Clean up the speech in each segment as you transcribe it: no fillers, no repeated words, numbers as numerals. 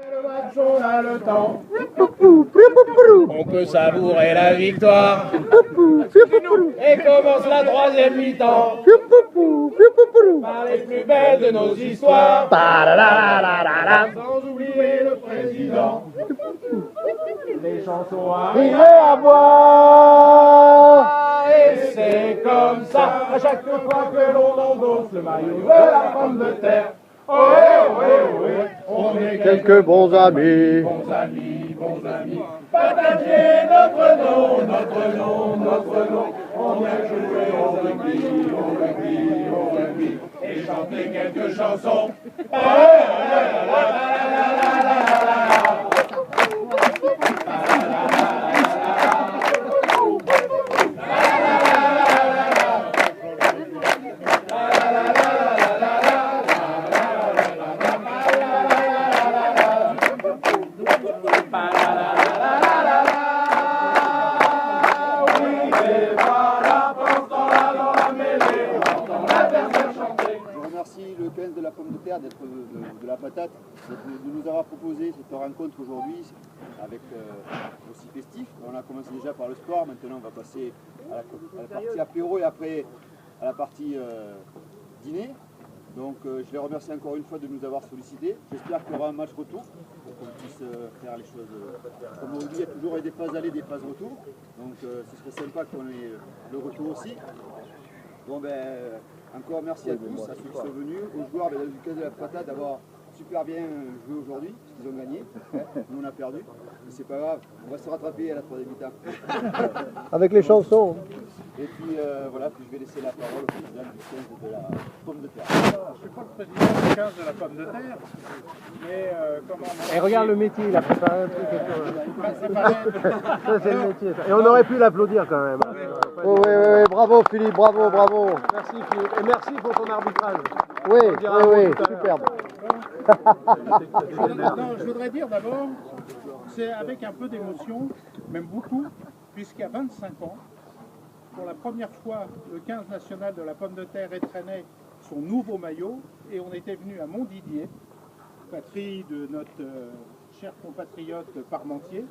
Le match, on a le temps. On peut savourer la victoire. Et commence la troisième mi-temps. Par les plus belles de nos histoires. Sans oublier le président. Les chansons arrivent à boire. Et c'est comme ça, à chaque fois que l'on endosse le maillot de la pomme de terre. On est Quelques bons amis. Bons amis, bons amis. Partagez notre nom, notre nom, notre nom. On vient jouer au rugby, au rugby, au rugby. Et chanter quelques chansons. Le 15 de la pomme de terre, de la patate, de nous avoir proposé cette rencontre aujourd'hui avec aussi festif. On a commencé déjà par le sport, maintenant on va passer à la partie apéro et après à la partie dîner. Donc je les remercie encore une fois de nous avoir sollicités. J'espère qu'il y aura un match retour pour qu'on puisse faire les choses. Comme on dit, il y a toujours des phases aller, des phases retour. Donc ce serait sympa qu'on ait le retour aussi. Bon ben, encore merci à tous, à ceux qui sont venus, aux joueurs du 15 de la patate d'avoir super bien joué aujourd'hui, parce qu'ils ont gagné. Nous on a perdu, mais c'est pas grave, on va se rattraper à la troisième mi-temps. Avec les chansons. Et puis voilà, puis je vais laisser la parole au président du 15 de la pomme de terre. Je ne suis pas le président du 15 de la pomme de terre, mais comment... Et regarde le métier, il a préparé un truc. C'est pas Ça c'est le métier. Ça. Et on aurait pu l'applaudir quand même. Oh, oui, bravo Philippe, bravo, bravo. Merci Philippe, et merci pour ton arbitrage. Oui, superbe. Non, je voudrais dire d'abord, c'est avec un peu d'émotion, même beaucoup, puisqu'il y a 25 ans, pour la première fois, le 15 national de la pomme de terre étrennait son nouveau maillot et on était venu à Montdidier, patrie de notre cher compatriote Parmentier.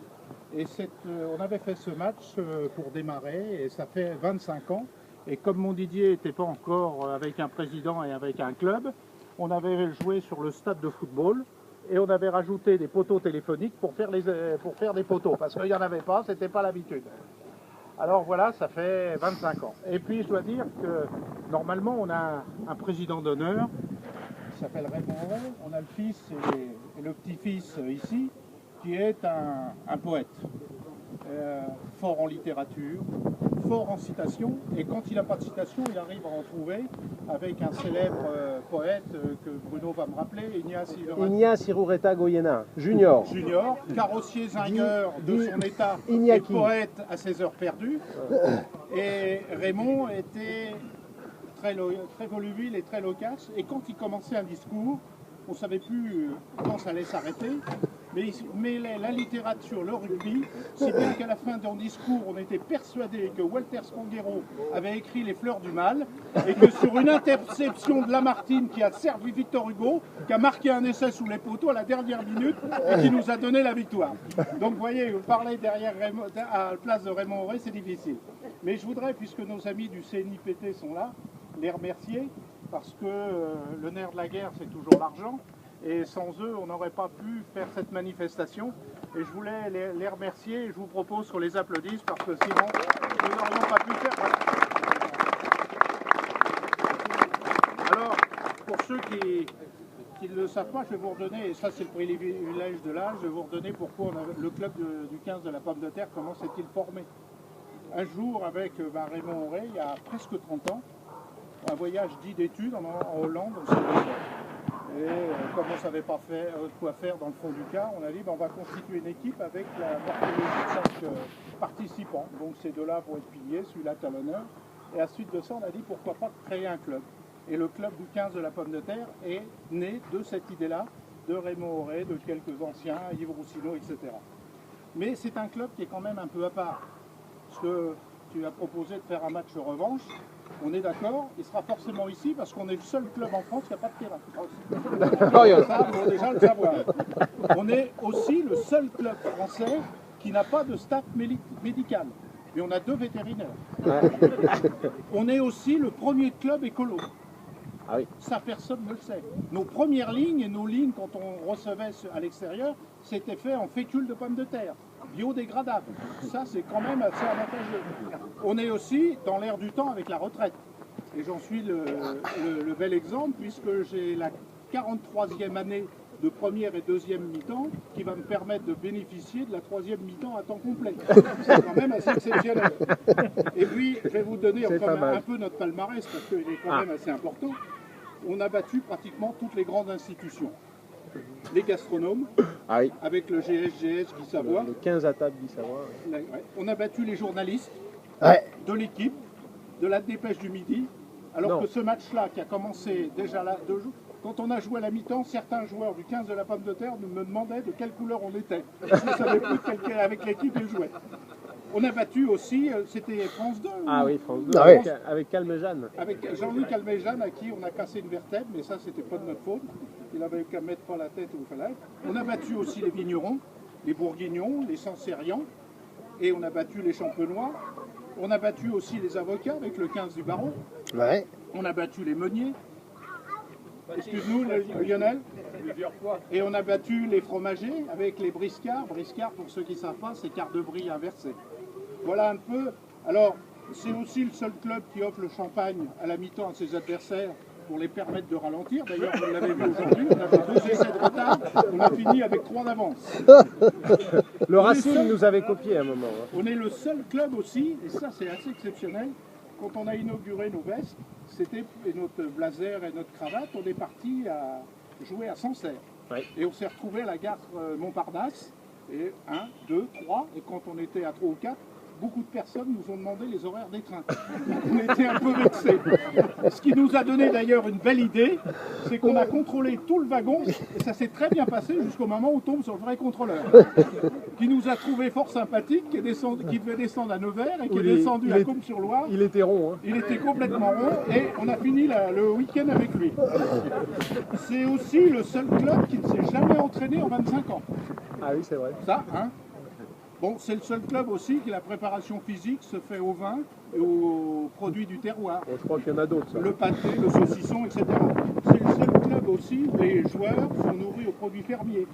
Et on avait fait ce match pour démarrer et ça fait 25 ans. Et comme Montdidier n'était pas encore avec un président et avec un club, on avait joué sur le stade de football et on avait rajouté des poteaux téléphoniques pour faire des poteaux, parce qu'il n'y en avait pas, c'était pas l'habitude. Alors voilà, ça fait 25 ans. Et puis je dois dire que normalement on a un président d'honneur qui s'appelle Raymond Auré. On a le fils et le petit-fils ici qui est un poète. Fort en littérature, fort en citation. Et quand il n'a pas de citation, il arrive à en trouver avec un célèbre poète que Bruno va me rappeler, Ignace Irureta Goyena, Junior. Junior, carrossier zingueur de son état Iñaki. Et poète à ses heures perdues. Et Raymond était très volubile et très loquace. Et quand il commençait un discours, on ne savait plus quand ça allait s'arrêter. Mais la littérature, le rugby, c'est bien qu'à la fin de son discours, on était persuadé que Walter Spanghero avait écrit Les Fleurs du Mal et que sur une interception de Lamartine qui a servi Victor Hugo, qui a marqué un essai sous les poteaux à la dernière minute et qui nous a donné la victoire. Donc vous voyez, vous parlez derrière à la place de Raymond Auré, c'est difficile. Mais je voudrais, puisque nos amis du CNIPT sont là, les remercier parce que le nerf de la guerre, c'est toujours l'argent. Et sans eux, on n'aurait pas pu faire cette manifestation. Et je voulais les remercier et je vous propose qu'on les applaudisse parce que sinon, nous n'aurions pas pu faire. Alors, pour ceux qui ne le savent pas, je vais vous redonner, et ça c'est le privilège de l'âge, je vais vous redonner pourquoi le club du 15 de la pomme de terre, comment s'est-il formé. Un jour, avec Raymond Auré, il y a presque 30 ans, un voyage dit d'études en Hollande, on s'est dit, et comme on ne savait pas quoi faire dans le fond du cas, on a dit on va constituer une équipe avec la morphologie de 5 participants. Donc ces deux-là vont être piliers, celui-là est à l'honneur. Et à la suite de ça, on a dit pourquoi pas créer un club. Et le club du 15 de la pomme de terre est né de cette idée-là, de Raymond Auré, de quelques anciens, Yves Roussillon, etc. Mais c'est un club qui est quand même un peu à part. Parce que tu as proposé de faire un match revanche. On est d'accord, il sera forcément ici parce qu'on est le seul club en France qui n'a pas de terrain. Ça, il faut déjà le savoir. On est aussi le seul club français qui n'a pas de staff médical. Mais on a 2 vétérinaires. On est aussi le premier club écolo. Ah oui. Ça, personne ne le sait. Nos premières lignes et nos lignes, quand on recevait à l'extérieur, c'était fait en fécule de pommes de terre, biodégradable. Ça, c'est quand même assez avantageux. On est aussi dans l'air du temps avec la retraite. Et j'en suis le bel exemple, puisque j'ai la 43e année de première et deuxième mi-temps qui va me permettre de bénéficier de la 3e mi-temps à temps complet. C'est quand même assez exceptionnel. Et puis, je vais vous donner un peu notre palmarès, parce qu'il est quand même assez important. On a battu pratiquement toutes les grandes institutions. Les gastronomes, avec le GSGS Guy Savoie. Le 15 à table Guy Savoie. Ouais. On a battu les journalistes de l'équipe, de la Dépêche du Midi, alors que ce match-là, qui a commencé déjà là 2 jours, quand on a joué à la mi-temps, certains joueurs du 15 de la Pomme de Terre me demandaient de quelle couleur on était. Je ne savais plus avec l'équipe ils jouaient. On a battu aussi, c'était France 2. Ah oui, France 2, avec Calmejane. Avec Jean-Louis Calmejane, à qui on a cassé une vertèbre, mais ça, c'était pas de notre faute. Il avait qu'à mettre pas la tête où il fallait. On a battu aussi les vignerons, les bourguignons, les sancerrians, et on a battu les champenois. On a battu aussi les avocats avec le 15 du Baron. Ouais. On a battu les meuniers. Excuse-nous, Lionel. Et on a battu les fromagers avec les briscards. Briscards, pour ceux qui ne savent pas, c'est quart de brie inversé. Voilà un peu. Alors, c'est aussi le seul club qui offre le champagne à la mi-temps à ses adversaires pour les permettre de ralentir. D'ailleurs, vous l'avez vu aujourd'hui, on avait 2 essais de retard, on a fini avec 3 d'avance. Le Racing nous avait copié à un moment. On est le seul club aussi, et ça c'est assez exceptionnel, quand on a inauguré nos vestes, et notre blazer et notre cravate, on est parti à jouer à Sancerre. Oui. Et on s'est retrouvé à la gare Montparnasse, et 1, 2, 3, et quand on était à 3 ou 4, beaucoup de personnes nous ont demandé les horaires des trains. On était un peu vexés. Ce qui nous a donné d'ailleurs une belle idée, c'est qu'on a contrôlé tout le wagon, et ça s'est très bien passé jusqu'au moment où on tombe sur le vrai contrôleur, qui nous a trouvé fort sympathique, qui devait descendre à Nevers, et qui est descendu à Combe-sur-Loire. Il était rond. Hein. Il était complètement rond, et on a fini le week-end avec lui. C'est aussi le seul club qui ne s'est jamais entraîné en 25 ans. Ah oui, c'est vrai. Ça, hein. Bon, c'est le seul club aussi qui la préparation physique se fait au vin et aux produits du terroir. Bon, je crois qu'il y en a d'autres. Le pâté, le saucisson, etc. C'est le seul club aussi où les joueurs sont nourris aux produits fermiers,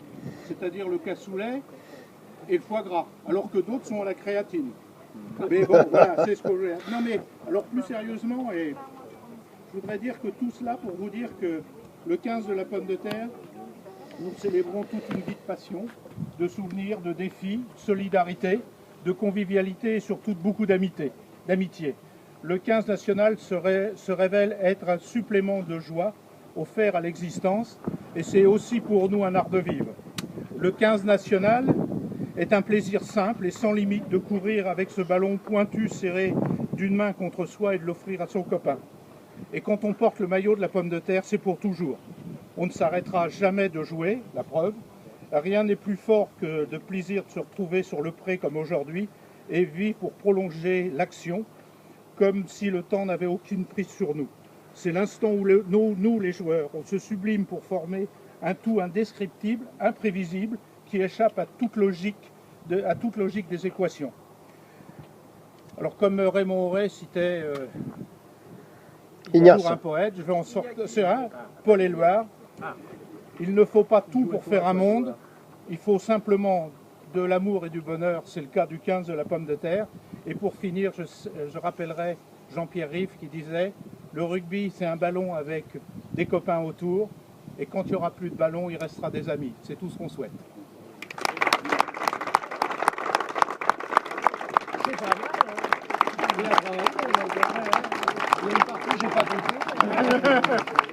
c'est-à-dire le cassoulet et le foie gras, alors que d'autres sont à la créatine. Mais bon, voilà, c'est ce que je veux dire. Non mais, alors plus sérieusement, et je voudrais dire que tout cela pour vous dire que le 15 de la Pomme de Terre, nous célébrons toute une vie de passion, de souvenirs, de défis, de solidarité, de convivialité et surtout de beaucoup d'amitié. Le 15 national se révèle être un supplément de joie offert à l'existence et c'est aussi pour nous un art de vivre. Le 15 national est un plaisir simple et sans limite de courir avec ce ballon pointu serré d'une main contre soi et de l'offrir à son copain. Et quand on porte le maillot de la Pomme de Terre, c'est pour toujours. On ne s'arrêtera jamais de jouer, la preuve. Rien n'est plus fort que de plaisir de se retrouver sur le pré comme aujourd'hui et vivre pour prolonger l'action comme si le temps n'avait aucune prise sur nous. C'est l'instant où nous, les joueurs, on se sublime pour former un tout indescriptible, imprévisible, qui échappe à toute logique des équations. Alors comme Raymond Auré citait un poète, je vais en sortir, c'est un, Paul Éluard. Il ne faut pas tout pour faire un monde, il faut simplement de l'amour et du bonheur, c'est le cas du 15 de la Pomme de Terre. Et pour finir, je rappellerai Jean-Pierre Riff qui disait « Le rugby, c'est un ballon avec des copains autour, et quand il n'y aura plus de ballon, il restera des amis. » C'est tout ce qu'on souhaite. C'est pas mal, hein. Il y a une partie, j'ai pas compris.